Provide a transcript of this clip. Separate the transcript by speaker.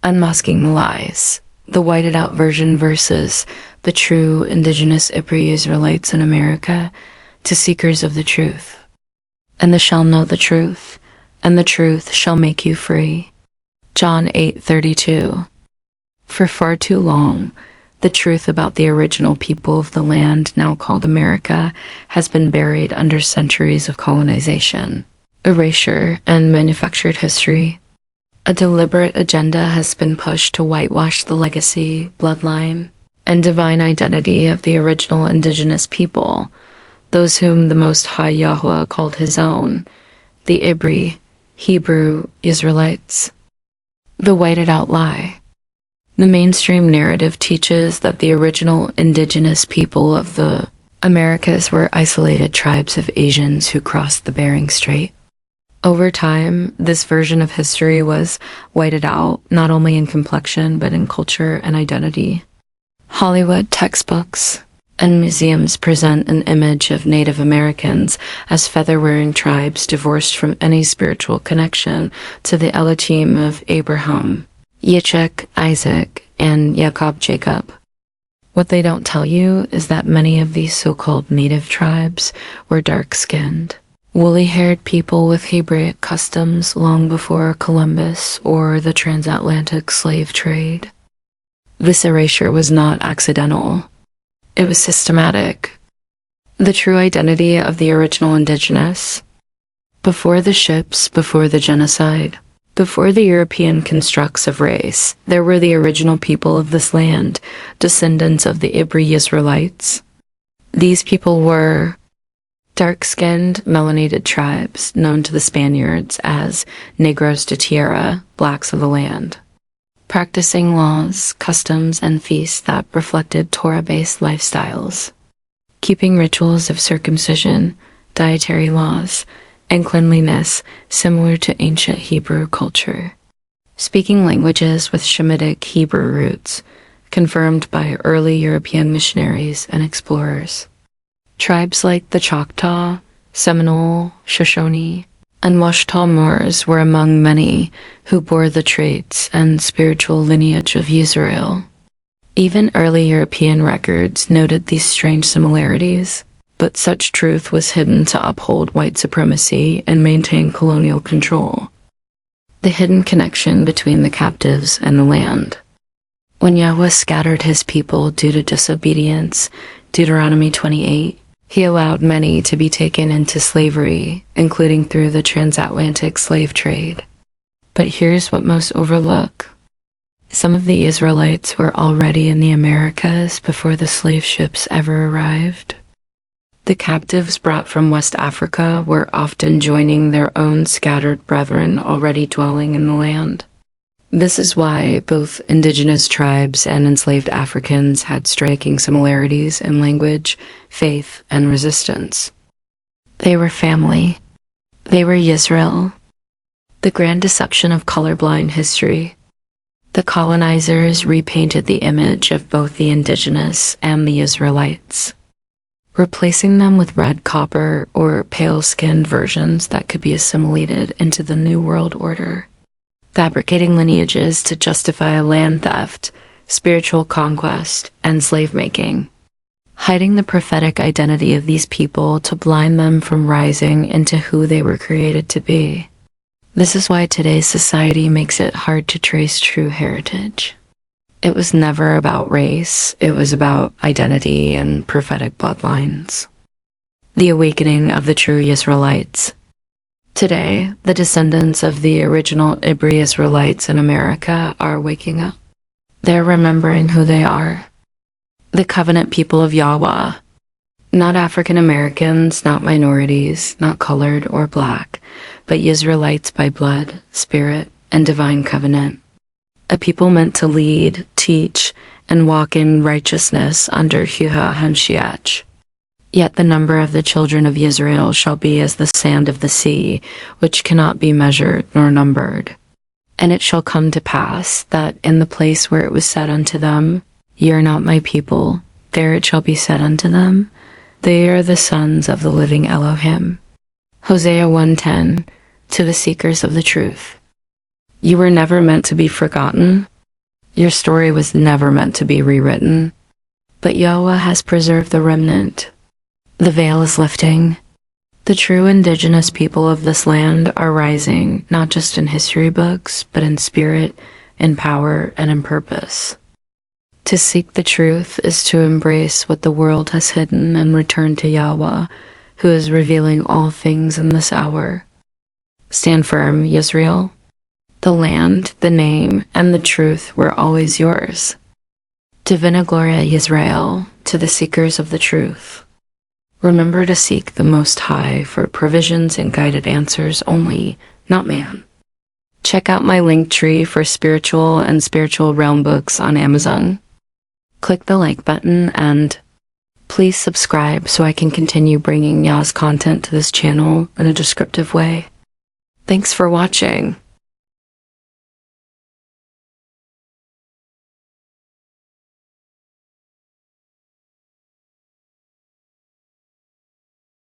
Speaker 1: Unmasking the Lies, the whited out version versus the true Indigenous Ibri Yisraelites in America, to seekers of the truth. And they shall know the truth, and the truth shall make you free. John 8:32. For far too long, the truth about the original people of the land now called America has been buried under centuries of colonization, erasure, and manufactured history. A deliberate agenda has been pushed to whitewash the legacy, bloodline, and divine identity of the original indigenous people, those whom the Most High Yahuah called his own, the Ibri, Hebrew Israelites. The whited out lie. The mainstream narrative teaches that the original indigenous people of the Americas were isolated tribes of Asians who crossed the Bering Strait. Over time, this version of history was whited out, not only in complexion, but in culture and identity. Hollywood textbooks and museums present an image of Native Americans as feather-wearing tribes divorced from any spiritual connection to the Elohim of Abraham, Yitzchak, Isaac, and Jacob. What they don't tell you is that many of these so-called native tribes were dark-skinned, woolly-haired people with Hebraic customs long before Columbus or the transatlantic slave trade. This erasure was not accidental. It was systematic. The true identity of the original indigenous, before the ships, before the genocide, before the European constructs of race, there were the original people of this land, descendants of the Ibri Yisraelites. These people were dark-skinned, melanated tribes known to the Spaniards as Negros de Tierra, blacks of the land, practicing laws, customs, and feasts that reflected Torah-based lifestyles, keeping rituals of circumcision, dietary laws, and cleanliness similar to ancient Hebrew culture, speaking languages with Shemitic Hebrew roots, confirmed by early European missionaries and explorers. Tribes like the Choctaw, Seminole, Shoshone, and Washita Moors were among many who bore the traits and spiritual lineage of Israel. Even early European records noted these strange similarities, but such truth was hidden to uphold white supremacy and maintain colonial control. The hidden connection between the captives and the land. When Yahuah scattered his people due to disobedience, Deuteronomy 28, he allowed many to be taken into slavery, including through the transatlantic slave trade. But here's what most overlook. Some of the Israelites were already in the Americas before the slave ships ever arrived. The captives brought from West Africa were often joining their own scattered brethren already dwelling in the land. This is why both indigenous tribes and enslaved Africans had striking similarities in language, faith, and resistance. They were family. They were Yisrael. The grand deception of colorblind history. The colonizers repainted the image of both the indigenous and the Israelites, replacing them with red copper or pale-skinned versions that could be assimilated into the New World Order, fabricating lineages to justify land theft, spiritual conquest, and slave-making, hiding the prophetic identity of these people to blind them from rising into who they were created to be. This is why today's society makes it hard to trace true heritage. It was never about race, it was about identity and prophetic bloodlines. The awakening of the true Israelites. Today, the descendants of the original Ibri Israelites in America are waking up. They're remembering who they are. The covenant people of Yahuah. Not African Americans, not minorities, not colored or black, but Israelites by blood, spirit, and divine covenant. A people meant to lead, teach, and walk in righteousness under Yahuah HaMashiach. Yet the number of the children of Israel shall be as the sand of the sea, which cannot be measured nor numbered. And it shall come to pass that in the place where it was said unto them, Ye are not my people, there it shall be said unto them, They are the sons of the living Elohim. Hosea 1:10, to the seekers of the truth. You were never meant to be forgotten. Your story was never meant to be rewritten, but Yahuah has preserved the remnant. The veil is lifting. The true indigenous people of this land are rising, not just in history books, but in spirit, in power, and in purpose. To seek the truth is to embrace what the world has hidden and return to Yahuah, who is revealing all things in this hour. Stand firm, Yisrael. The land, the name, and the truth were always yours. Divina Gloria Yisrael, to the seekers of the truth. Remember to seek the Most High for provisions and guided answers only, not man. Check out my link tree for spiritual and spiritual realm books on Amazon. Click the like button and please subscribe so I can continue bringing Yah's content to this channel in a descriptive way. Thanks for watching.